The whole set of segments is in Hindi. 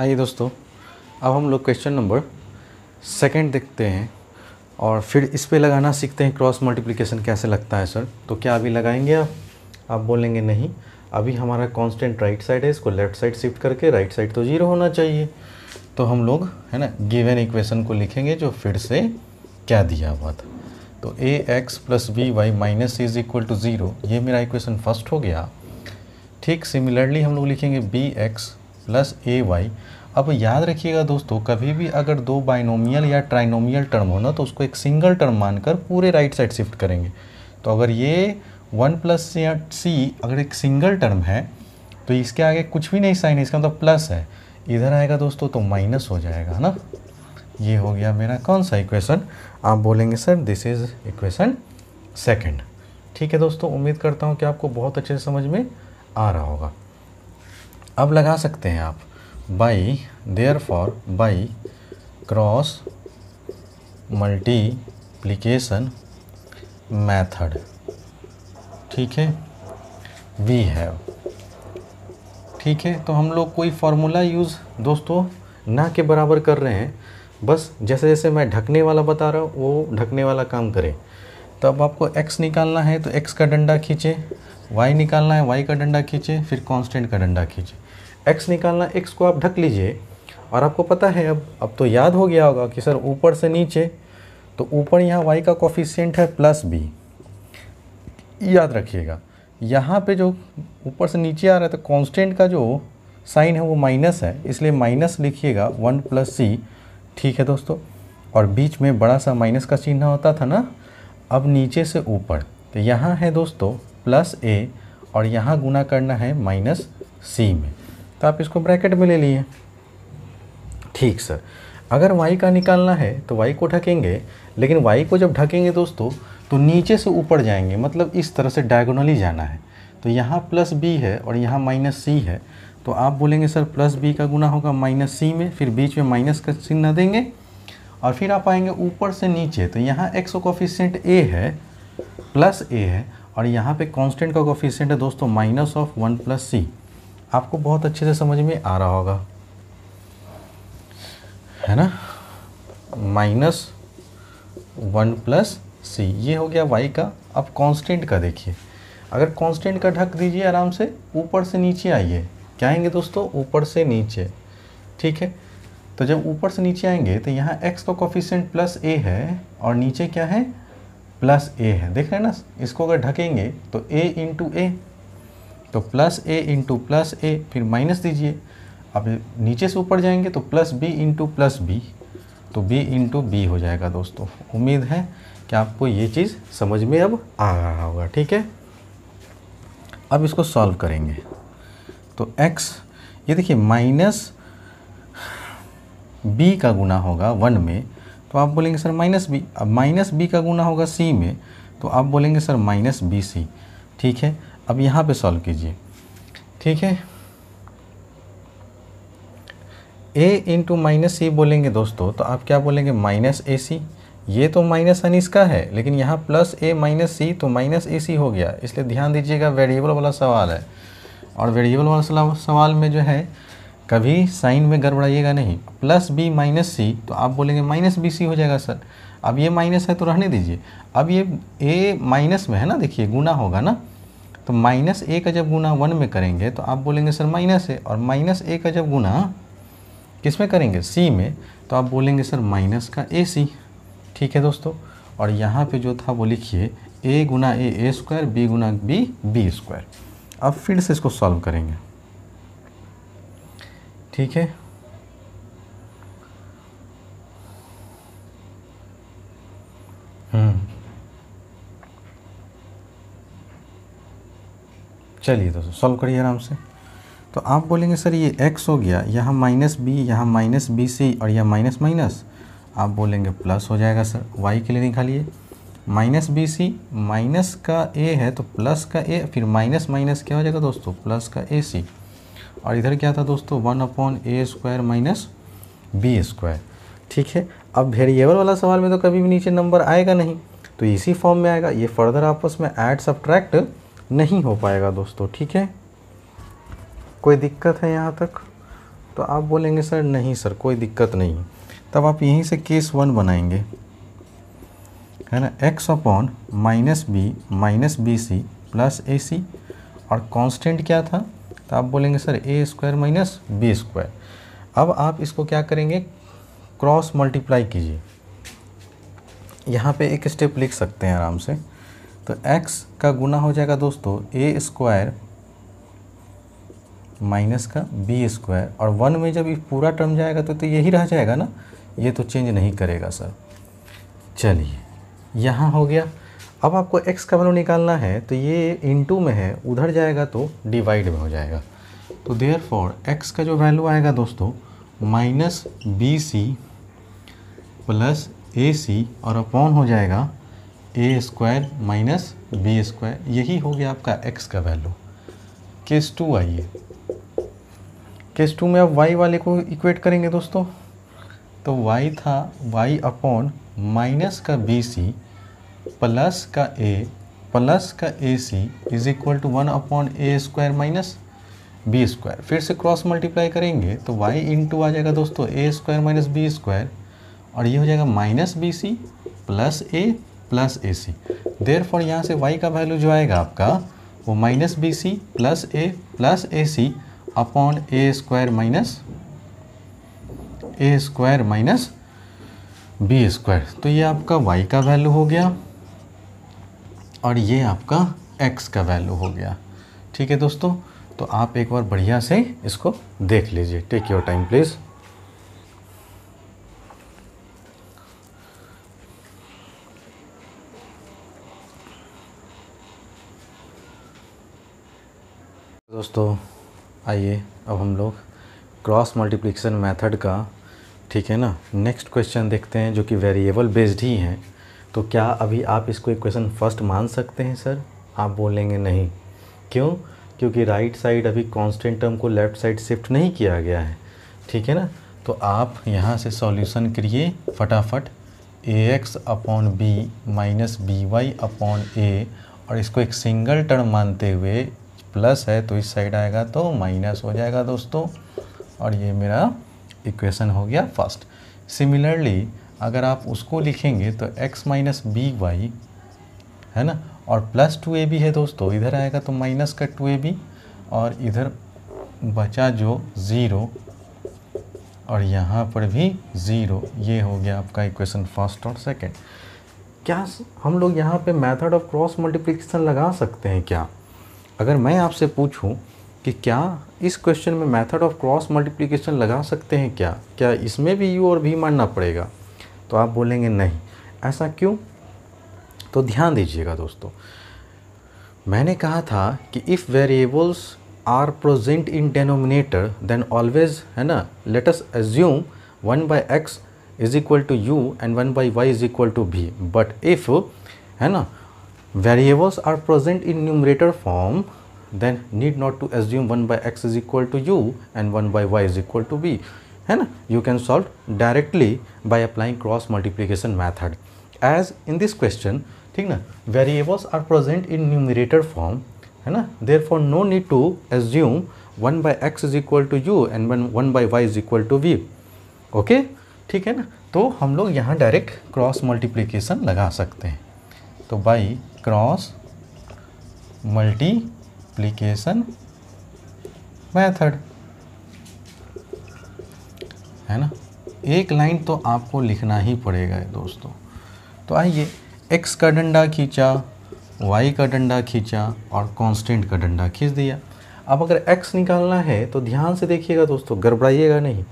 आइए दोस्तों, अब हम लोग क्वेश्चन नंबर सेकंड देखते हैं और फिर इस पे लगाना सीखते हैं क्रॉस मल्टीप्लिकेशन कैसे लगता है सर। तो क्या अभी लगाएंगे आप बोलेंगे नहीं, अभी हमारा कांस्टेंट राइट साइड है, इसको लेफ़्ट साइड शिफ्ट करके राइट साइड तो 0 होना चाहिए। तो हम लोग है ना गिवन इक्वेशन को लिखेंगे जो फिर से क्या दिया हुआ था। तो ax + by - c = 0, ये मेरा इक्वेशन फर्स्ट हो गया। ठीक सिमिलरली हम लोग लिखेंगे bx + ay। अब याद रखिएगा दोस्तों, कभी भी अगर दो बाइनोमियल या ट्राइनोमियल टर्म हो ना तो उसको एक सिंगल टर्म मानकर पूरे राइट साइड शिफ्ट करेंगे। तो अगर ये 1 + c अगर एक सिंगल टर्म है तो इसके आगे कुछ भी नहीं साइन है, इसका मतलब प्लस है, इधर आएगा दोस्तों तो माइनस हो जाएगा, है ना। ये हो गया मेरा कौन सा इक्वेशन, आप बोलेंगे sir this is equation second. ठीक है दोस्तों, उम्मीद करता हूँ कि आपको बहुत अच्छे से समझ में आ रहा होगा। अब लगा सकते हैं आप by, therefore by cross multiplication method, ठीक है, वी हैव। ठीक है, तो हम लोग कोई फार्मूला यूज़ दोस्तों ना के बराबर कर रहे हैं, बस जैसे जैसे मैं ढकने वाला बता रहा हूँ वो ढकने वाला काम करें। तो अब आपको x निकालना है तो x का डंडा खींचे, y निकालना है y का डंडा खींचे, फिर कांस्टेंट का डंडा खींचे। x निकालना, x को आप ढक लीजिए। और आपको पता है अब तो याद हो गया होगा कि सर ऊपर से नीचे, तो ऊपर यहाँ y का कोफिशिएंट है +b। याद रखिएगा यहाँ पे जो ऊपर से नीचे आ रहा है तो कांस्टेंट का जो साइन है वो माइनस है, इसलिए माइनस लिखिएगा 1 + c। ठीक है दोस्तों, और बीच में बड़ा सा माइनस का चिन्ह होता था ना। अब नीचे से ऊपर तो यहाँ है दोस्तों +a और यहाँ गुना करना है -c में, तो आप इसको ब्रैकेट में ले लिए। ठीक सर, अगर y का निकालना है तो y को ढकेंगे, लेकिन y को जब ढकेंगे दोस्तों तो नीचे से ऊपर जाएंगे, मतलब इस तरह से डायगोनली जाना है। तो यहाँ +b है और यहाँ -c है, तो आप बोलेंगे सर +b का गुना होगा -c में, फिर बीच में माइनस का चिन्ह देंगे और फिर आप आएंगे ऊपर से नीचे। तो यहाँ x का कोफिशिएंट a है, +a है, और यहाँ पे कांस्टेंट का कोफिशिएंट है दोस्तों -1 + c। आपको बहुत अच्छे से समझ में आ रहा होगा, है ना। -1 + c, ये हो गया y का। अब कांस्टेंट का देखिए, अगर कांस्टेंट का ढक दीजिए आराम से, ऊपर से नीचे आइए। क्या आएंगे दोस्तों, ऊपर से नीचे। ठीक है, तो जब ऊपर से नीचे आएंगे तो यहाँ x का कोफिशिएंट +a है और नीचे क्या है, +a है। देख रहे हैं ना, इसको अगर ढकेंगे तो a × a, तो +a × +a, फिर माइनस दीजिए। अब नीचे से ऊपर जाएंगे तो +b × +b, तो b × b हो जाएगा दोस्तों। उम्मीद है कि आपको ये चीज़ समझ में अब आ रहा होगा। ठीक है, अब इसको सॉल्व करेंगे तो x, ये देखिए -b का गुना होगा 1 में, तो आप बोलेंगे सर -b। अब -b का गुना होगा c में, तो आप बोलेंगे सर -bc। ठीक है, अब यहाँ पे सॉल्व कीजिए। ठीक है, a × -c बोलेंगे दोस्तों, तो आप क्या बोलेंगे -ac। ये तो माइनस साइन इसका है, लेकिन यहाँ +a - c तो -ac हो गया। इसलिए ध्यान दीजिएगा, वेरिएबल वाला सवाल है, और वेरिएबल वाला सवाल में जो है कभी साइन में गड़बड़ाइएगा नहीं। +b - c तो आप बोलेंगे -bc हो जाएगा सर। अब ये माइनस है तो रहने दीजिए। अब ये a माइनस में है ना, देखिए गुना होगा ना, तो -a का जब गुना 1 में करेंगे तो आप बोलेंगे सर माइनस है, और -a का जब गुना किस में करेंगे, c में, तो आप बोलेंगे सर -ac। ठीक है दोस्तों, और यहाँ पे जो था वो लिखिए a × a a², b × b b²। अब फिर से इसको सॉल्व करेंगे। ठीक है, चलिए दोस्तों सॉल्व करिए आराम से। तो आप बोलेंगे सर ये x हो गया, यहाँ -b, यहाँ -bc और यहाँ माइनस माइनस, आप बोलेंगे प्लस हो जाएगा सर। y के लिए निकालिए, -bc, माइनस का a है तो प्लस का a, फिर माइनस माइनस क्या हो जाएगा दोस्तों, प्लस का ac। और इधर क्या था दोस्तों, 1/a² - b²। ठीक है, अब वेरिएबल वाला सवाल में तो कभी भी नीचे नंबर आएगा नहीं, तो इसी फॉर्म में आएगा। ये फर्दर आपस में ऐड सब्ट्रैक्ट नहीं हो पाएगा दोस्तों। ठीक है, कोई दिक्कत है यहाँ तक? तो तो आप बोलेंगे सर नहीं सर कोई दिक्कत नहीं, तब आप यहीं से केस 1 बनाएंगे, है ना, x upon minus B C plus A C, और कांस्टेंट क्या था, तो आप बोलेंगे sir A square minus B square. अब आप इसको क्या करेंगे, क्रॉस मल्टीप्लाई कीजिए। यहाँ पे एक स्टेप लिख सकते हैं आराम से, तो x का गुना हो जाएगा दोस्तों ए स्क्वायर माइनस का बी स्क्वायर, और 1 में जब ये पूरा टर्म जाएगा तो यही रह जाएगा ना, ये तो चेंज नहीं करेगा सर। चलिए यहाँ हो गया। अब आपको x का वैल्यू निकालना है, तो ये इनटू में है, उधर जाएगा तो डिवाइड में हो जाएगा। तो देयरफॉर x का जो वैल्यू आएगा दोस्तों minus B C plus A C, और अपॉन हो जाएगा ए स्क्वायर माइनस बी स्क्वायर। यही हो गया आपका x का वैल्यू। केस 2 आइए, केस 2 में आप y वाले को इक्वेट करेंगे दोस्तों, तो y था y अपॉन माइनस का बी सी प्लस का A C is equal to 1 upon A square minus B square. फिर से क्रॉस मल्टीप्लाई करेंगे तो y इंटू आ जाएगा दोस्तों ए स्क्वायर माइनस बी स्क्वायर, और ये हो जाएगा minus B C plus A C. Therefore यहाँ से y का वैल्यू जो आएगा आपका वो minus B C plus A C upon A square minus B square. तो ये आपका y का वैल्यू हो गया, और ये आपका x का वैल्यू हो गया। ठीक है दोस्तों, तो आप एक बार बढ़िया से इसको देख लीजिए। Take your time please. दोस्तों आइए अब हम लोग क्रॉस मल्टीप्लिकेशन मेथड का, ठीक है ना, नेक्स्ट क्वेश्चन देखते हैं, जो कि वेरिएबल बेस्ड ही हैं। तो क्या अभी आप इसको इक्वेशन फर्स्ट मान सकते हैं सर? आप बोलेंगे नहीं। क्यों? क्योंकि राइट साइड अभी कांस्टेंट टर्म को लेफ़्ट साइड शिफ्ट नहीं किया गया है, ठीक है ना। तो आप यहाँ से सॉल्यूशन करिए फटाफट, ax upon B minus B Y upon A, और इसको एक सिंगल टर्म मानते हुए प्लस है तो इस साइड आएगा तो माइनस हो जाएगा दोस्तों, और ये मेरा इक्वेशन हो गया फर्स्ट। सिमिलरली अगर आप उसको लिखेंगे तो x माइनस बी वाई, है ना, और प्लस 2ab है दोस्तों, इधर आएगा तो माइनस का 2ab, और इधर बचा जो 0, और यहाँ पर भी 0। ये हो गया आपका इक्वेशन फर्स्ट और सेकंड। क्या हम लोग यहाँ पे मेथड ऑफ क्रॉस मल्टीप्लिकेशन लगा सकते हैं क्या? अगर मैं आपसे पूछूं कि क्या इस क्वेश्चन में मेथड ऑफ क्रॉस मल्टीप्लिकेशन लगा सकते हैं क्या इसमें भी u और v मानना पड़ेगा? तो आप बोलेंगे नहीं। ऐसा क्यों? तो ध्यान दीजिएगा दोस्तों, मैंने कहा था कि if variables are present in denominator then always, है ना, let us assume 1/x is equal to u and 1/y is equal to v। But if, है ना, variables are present in numerator form, then need not to assume 1/x is equal to u and 1/y is equal to v, है ना। You can solve directly by applying cross multiplication method, as in this question, ठीक ना, variables are present in numerator form, है ना, therefore no need to assume 1/x is equal to u and 1/y is equal to v, okay, ठीक है ना। तो हम लोग यहाँ डायरेक्ट क्रॉस मल्टीप्लिकेशन लगा सकते हैं। तो बाई क्रॉस मल्टीप्लिकेशन मेथड, है ना, एक लाइन तो आपको लिखना ही पड़ेगा दोस्तों। तो आइए, x का डंडा खींचा, y का डंडा खींचा, और कांस्टेंट का डंडा खींच दिया। अब अगर x निकालना है तो ध्यान से देखिएगा दोस्तों, गड़बड़ाइएगा नहीं,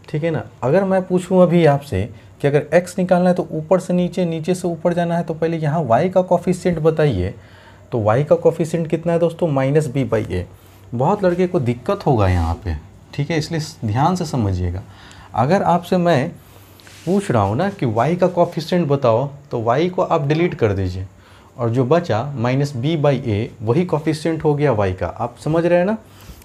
ठीक है ना। अगर मैं पूछूं अभी आपसे कि अगर x निकालना है तो ऊपर से नीचे, नीचे से ऊपर जाना है, तो पहले यहाँ y का कोफिशिएंट बताइए। तो y का कोफिशिएंट कितना है दोस्तों? Minus b/a। बहुत लड़के को दिक्कत होगा यहाँ पे, ठीक है, इसलिए ध्यान से समझिएगा। अगर आपसे मैं पूछ रहा हूँ ना कि y का कोफिशिएंट बताओ, तो y को आप डिलीट कर दीजिए, और जो बचा माइनस b/a वही कोफिशिएंट हो गया y का। आप समझ रहे हैं ना,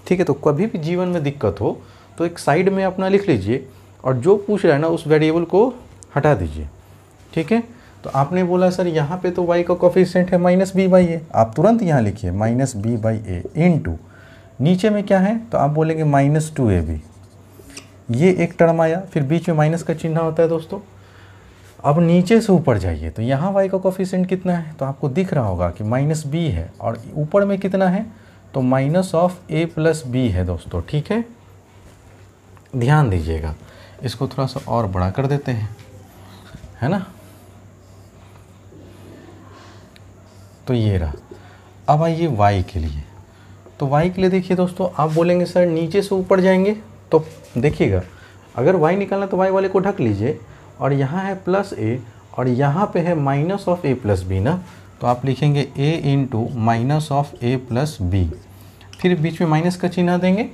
ठीक है। तो कभी भी जीवन में दिक्कत हो तो एक साइड में अपना लिख लीजिए, और जो पूछ रहा है ना उस वेरिएबल को हटा दीजिए, ठीक है। तो आपने बोला सर यहाँ पे तो y का कोफिशिएंट है माइनस b/a, आप तुरंत यहाँ लिखिए माइनस b/a इनटू नीचे में क्या है, तो आप बोलेंगे माइनस 2ab, ये एक टर्म आया, फिर बीच में माइनस का चिन्ह होता है दोस्तों। अब नीचे से ऊपर जाइए तो यहाँ y का कोफिशिएंट कितना है, तो आपको दिख रहा होगा कि -b है, और ऊपर में कितना है, तो -a+b है दोस्तों। ठीक है, ध्यान दीजिएगा, इसको थोड़ा सा और बड़ा कर देते हैं, है ना। तो ये रहा। अब आइए y के लिए, तो y के लिए देखिए दोस्तों, आप बोलेंगे सर नीचे से ऊपर जाएंगे, तो देखिएगा अगर y निकालना तो y वाले को ढक लीजिए, और यहाँ है +a और यहाँ पे है -a+b ना, तो आप लिखेंगे a × -a+b, फिर बीच में माइनस का चिन्ह देंगे।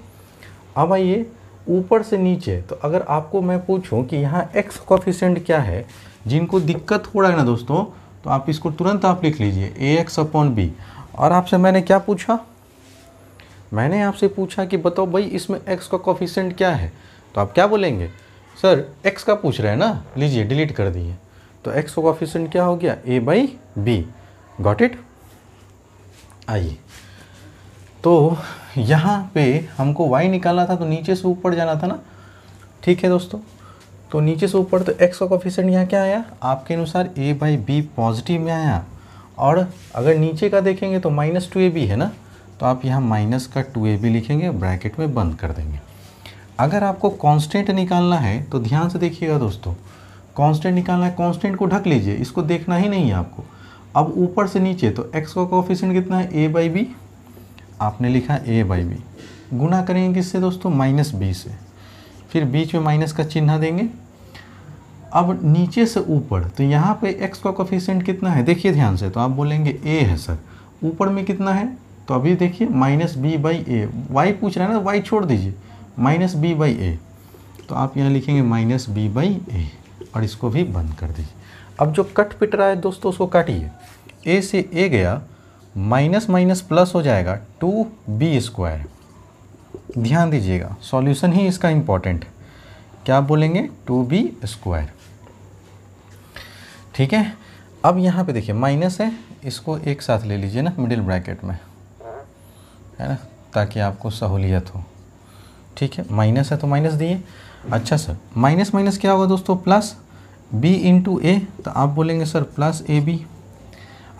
अब आइए ऊपर से नीचे, तो अगर आपको मैं पूछूं कि यहाँ x कोफिशिएंट क्या है, जिनको दिक्कत हो रहा है ना दोस्तों, तो आप इसको तुरंत आप लिख लीजिए ax/b। और आपसे मैंने क्या पूछा, मैंने आपसे पूछा कि बताओ भाई इसमें x का कोफिशिएंट क्या है, तो आप क्या बोलेंगे, सर x का पूछ रहे हैं ना, लीजिए डिलीट कर दिए, तो x का कोफिशिएंट क्या हो गया, a/b। Got it. आइए, तो यहाँ पे हमको y निकालना था, तो नीचे से ऊपर जाना था ना। ठीक है दोस्तों, तो नीचे से ऊपर, तो x का कोफिशिएंट यहाँ क्या आया, आपके अनुसार a/b पॉजिटिव में आया। और अगर नीचे का देखेंगे तो -2ab है ना, तो आप यहाँ माइनस का 2ab लिखेंगे, ब्रैकेट में बंद कर देंगे। अगर आपको कांस्टेंट निकालना है तो ध्यान से देखिएगा दोस्तों, कांस्टेंट निकालना है, कांस्टेंट को ढक लीजिए, इसको देखना ही नहीं है आपको। अब ऊपर से नीचे, तो x का कोफिशिएंट कितना है, a/b, आपने लिखा a/b, गुना करेंगे किससे दोस्तों, -b से, फिर बीच में माइनस का चिन्ह देंगे। अब नीचे से ऊपर, तो यहाँ पे x का कोफिशिएंट कितना है, देखिए ध्यान से, तो आप बोलेंगे a है सर, ऊपर में कितना है, तो अभी देखिए -b/a, y पूछ रहा है ना, y छोड़ दीजिए, -b/a, तो आप यहाँ लिखेंगे -b/a, और इसको भी बंद कर दीजिए। अब जो कट पिट रहा है दोस्तों, उसको काटिए, a से a गया, माइनस माइनस प्लस हो जाएगा 2b²। ध्यान दीजिएगा, सॉल्यूशन ही इसका इम्पॉर्टेंट है, क्या बोलेंगे, 2b²। ठीक है, अब यहाँ पे देखिए माइनस है, इसको एक साथ ले लीजिए ना मिडिल ब्रैकेट में, है ना, ताकि आपको सहूलियत हो। ठीक है, माइनस है तो माइनस दिए। अच्छा सर, माइनस माइनस क्या होगा दोस्तों, प्लस b × a, तो आप बोलेंगे सर +ab।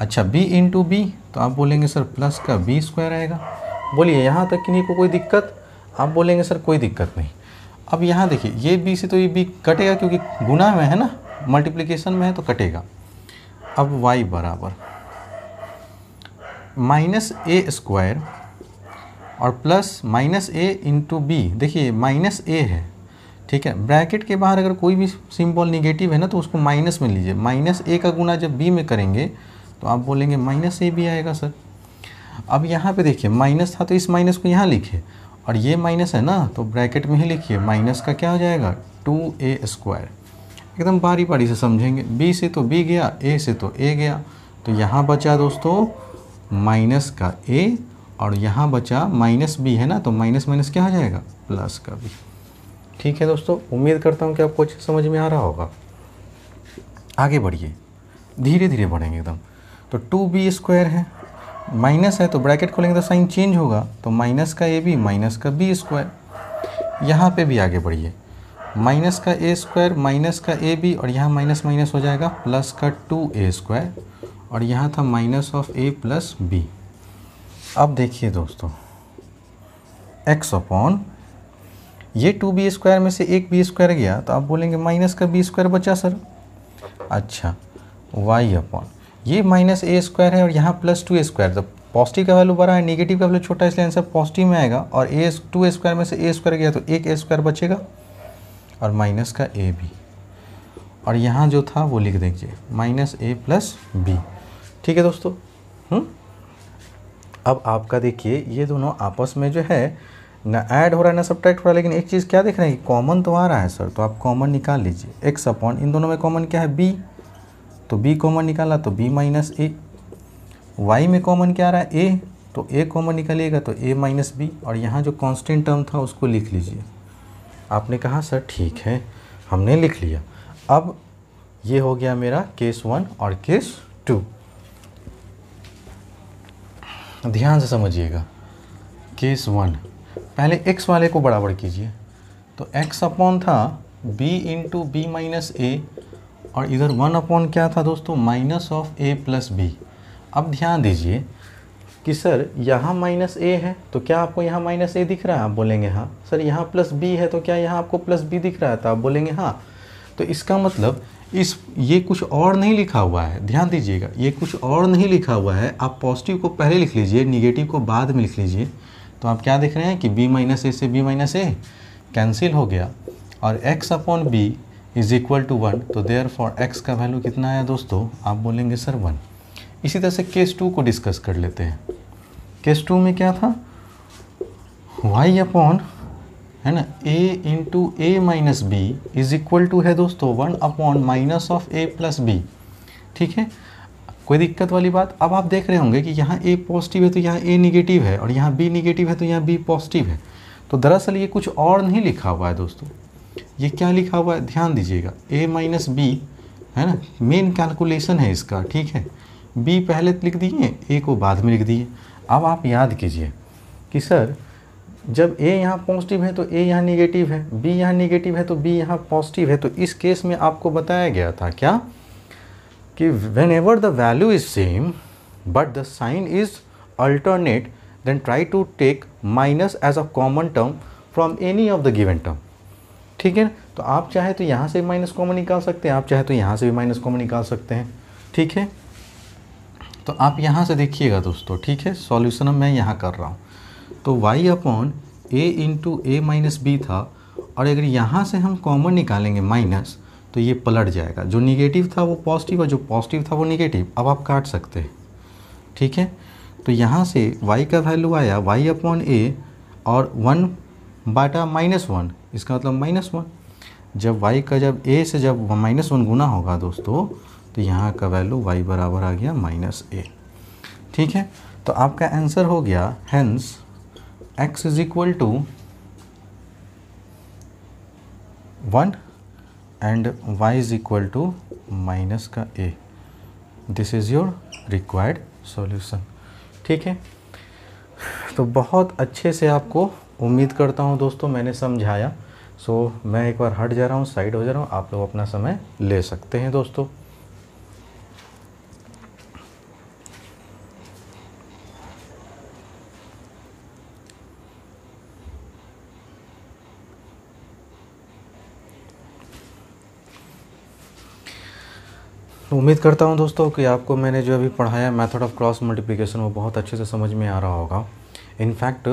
अच्छा, b × b, तो आप बोलेंगे सर प्लस का b² आएगा। बोलिए यहाँ तक किन्हीं को कोई दिक्कत, आप बोलेंगे सर कोई दिक्कत नहीं। अब यहाँ देखिए, ये b से तो ये b कटेगा, क्योंकि गुना में है ना, मल्टीप्लिकेशन में है तो कटेगा। अब y बराबर -a² और प्लस -a × b, देखिए -a है। ठीक है, ब्रैकेट के बाहर अगर कोई भी सिंबल निगेटिव है ना, तो उसको माइनस में लीजिए, -a का गुना जब b में करेंगे तो आप बोलेंगे -ab आएगा सर। अब यहाँ पे देखिए माइनस था, तो इस माइनस को यहाँ लिखिए, और ये माइनस है ना, तो ब्रैकेट में ही लिखिए, माइनस का क्या हो जाएगा, 2a²। एकदम बारी बारी से समझेंगे, b से तो b गया, a से तो a गया, तो यहाँ बचा दोस्तों माइनस का a, और यहाँ बचा -b है ना, तो माइनस माइनस क्या हो जाएगा, प्लस का b। ठीक है दोस्तों, उम्मीद करता हूँ कि आपको अच्छे समझ में आ रहा होगा। आगे बढ़िए, धीरे धीरे बढ़ेंगे एकदम। तो 2b² है, माइनस है तो ब्रैकेट खोलेंगे तो साइन चेंज होगा, तो माइनस का ab माइनस का b²। यहाँ पे भी आगे बढ़िए, माइनस का a² माइनस का ab, और यहाँ माइनस माइनस हो जाएगा प्लस का 2a², और यहाँ था -a+b। अब देखिए दोस्तों, x/, ये 2b² में से एक b² गया, तो आप बोलेंगे माइनस का b² बचा सर। अच्छा, y/, ये -a² है और यहाँ +2a², तो पॉजिटिव का वैल्यू बड़ा है, नेगेटिव का वैल्यू छोटा है, इसलिए आंसर पॉजिटिव में आएगा। और 2a² में से a² गया तो एक a² बचेगा, और माइनस का ab, और यहाँ जो था वो लिख दीजिए -a+b। ठीक है दोस्तों। अब आपका देखिए, ये दोनों आपस में जो है ना ऐड हो रहा है ना सब्ट्रैक्ट हो रहा है, लेकिन एक चीज़ क्या देख रहे हैं कि कॉमन तो आ रहा है सर, तो आप कॉमन निकाल लीजिए। x/, इन दोनों में कॉमन क्या है, b, तो b कॉमन निकाला तो b - a। y में कॉमन क्या आ रहा है, a, तो a कॉमन निकालिएगा तो a - b, और यहाँ जो कांस्टेंट टर्म था उसको लिख लीजिए। आपने कहा सर ठीक है, हमने लिख लिया। अब ये हो गया मेरा केस 1 और केस 2। ध्यान से समझिएगा, केस 1, पहले x वाले को बराबर कीजिए, तो x अपॉन था b into B minus A, और इधर 1 अपॉन क्या था दोस्तों, minus of a plus B. अब ध्यान दीजिए कि सर यहाँ माइनस ए है तो क्या आपको यहाँ माइनस ए दिख रहा है, आप बोलेंगे हाँ। सर यहाँ प्लस बी है तो क्या यहाँ आपको प्लस बी दिख रहा है, तो आप बोलेंगे हाँ। तो इसका मतलब ये कुछ और नहीं लिखा हुआ है, ध्यान दीजिएगा, ये कुछ और नहीं लिखा हुआ है। आप पॉजिटिव को पहले लिख लीजिए, निगेटिव को बाद में लिख लीजिए। तो आप क्या देख रहे हैं कि b माइनस ए से b माइनस ए कैंसिल हो गया, और x upon B is equal to 1। तो देयर फॉर x का वैल्यू कितना आया दोस्तों, आप बोलेंगे सर 1। इसी तरह से केस 2 को डिस्कस कर लेते हैं। केस 2 में क्या था, y अपॉन है ना a into A minus B is equal to है दोस्तों 1 upon minus of a plus B. ठीक है, कोई दिक्कत वाली बात। अब आप देख रहे होंगे कि यहाँ a पॉजिटिव है तो यहाँ a निगेटिव है, और यहाँ b निगेटिव है तो यहाँ b पॉजिटिव है। तो दरअसल ये कुछ और नहीं लिखा हुआ है दोस्तों, ये क्या लिखा हुआ है, ध्यान दीजिएगा, a माइनस बी है ना, मेन कैलकुलेशन है इसका। ठीक है, b पहले लिख दिए, a को बाद में लिख दिए। अब आप याद कीजिए कि सर जब a यहाँ पॉजिटिव है तो a यहाँ निगेटिव है, b यहाँ निगेटिव है तो b यहाँ पॉजिटिव है। तो इस केस में आपको बताया गया था क्या कि whenever the value is same but the sign is alternate, then try to take minus as a common term from any of the given term। ठीक है, तो आप चाहे तो यहाँ से माइनस कॉमन निकाल सकते हैं, आप चाहे तो यहाँ से भी माइनस कॉमन निकाल सकते हैं। ठीक है, तो आप यहाँ से देखिएगा दोस्तों। ठीक है, सॉल्यूशन मैं यहाँ कर रहा हूँ। तो y upon A into A minus B था, और अगर यहाँ से हम कॉमन निकालेंगे माइनस तो ये पलट जाएगा, जो निगेटिव था वो पॉजिटिव और जो पॉजिटिव था वो निगेटिव। अब आप काट सकते हैं। ठीक है, तो यहाँ से y का वैल्यू आया y अपॉन ए और 1/-1, इसका मतलब -1। जब y का जब a से जब -1 गुना होगा दोस्तों, तो यहाँ का वैल्यू y बराबर आ गया -a। ठीक है, तो आपका आंसर हो गया hence x is equal to 1 and y is equal to minus का a। This is your required solution. ठीक है, तो बहुत अच्छे से आपको उम्मीद करता हूँ दोस्तों मैंने समझाया। सो मैं एक बार हट जा रहा हूँ, साइड हो जा रहा हूँ, आप लोग अपना समय ले सकते हैं दोस्तों। उम्मीद करता हूं दोस्तों कि आपको मैंने जो अभी पढ़ाया मेथड ऑफ क्रॉस मल्टीप्लिकेशन वो बहुत अच्छे से समझ में आ रहा होगा। इनफैक्ट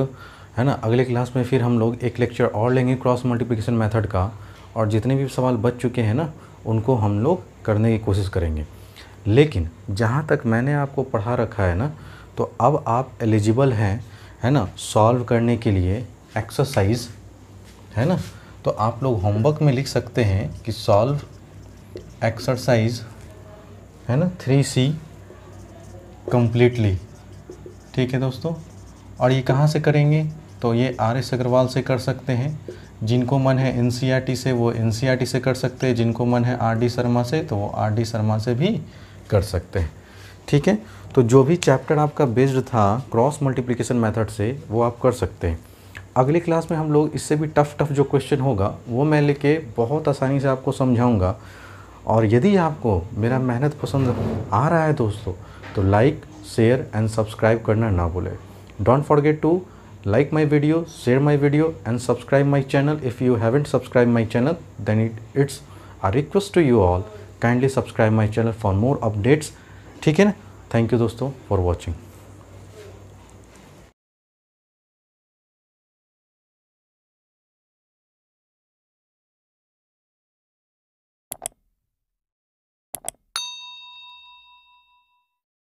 है ना, अगले क्लास में फिर हम लोग एक लेक्चर और लेंगे क्रॉस मल्टीप्लिकेशन मेथड का, और जितने भी सवाल बच चुके हैं ना उनको हम लोग करने की कोशिश करेंगे। लेकिन जहाँ तक मैंने आपको पढ़ा रखा है ना, तो अब आप एलिजिबल हैं है ना सॉल्व करने के लिए एक्सरसाइज, है ना। तो आप लोग होमवर्क में लिख सकते हैं कि सॉल्व एक्सरसाइज है ना 3C कम्प्लीटली। ठीक है दोस्तों, और ये कहाँ से करेंगे, तो ये RS अग्रवाल से कर सकते हैं। जिनको मन है NCERT से वो NCERT से कर सकते हैं, जिनको मन है RD शर्मा से तो वो RD शर्मा से भी कर सकते हैं। ठीक है, तो जो भी चैप्टर आपका बेस्ड था क्रॉस मल्टीप्लिकेशन मेथड से वो आप कर सकते हैं। अगली क्लास में हम लोग इससे भी टफ जो क्वेश्चन होगा वो मैं लेके बहुत आसानी से आपको समझाऊंगा। और यदि आपको मेरा मेहनत पसंद आ रहा है दोस्तों, तो लाइक शेयर एंड सब्सक्राइब करना ना भूलें। Don't forget to like my video, share my video and subscribe my channel. If you haven't subscribed my channel, then it's a request to you all, kindly subscribe my channel for more updates। ठीक है ना, थैंक यू दोस्तों फॉर वॉचिंग।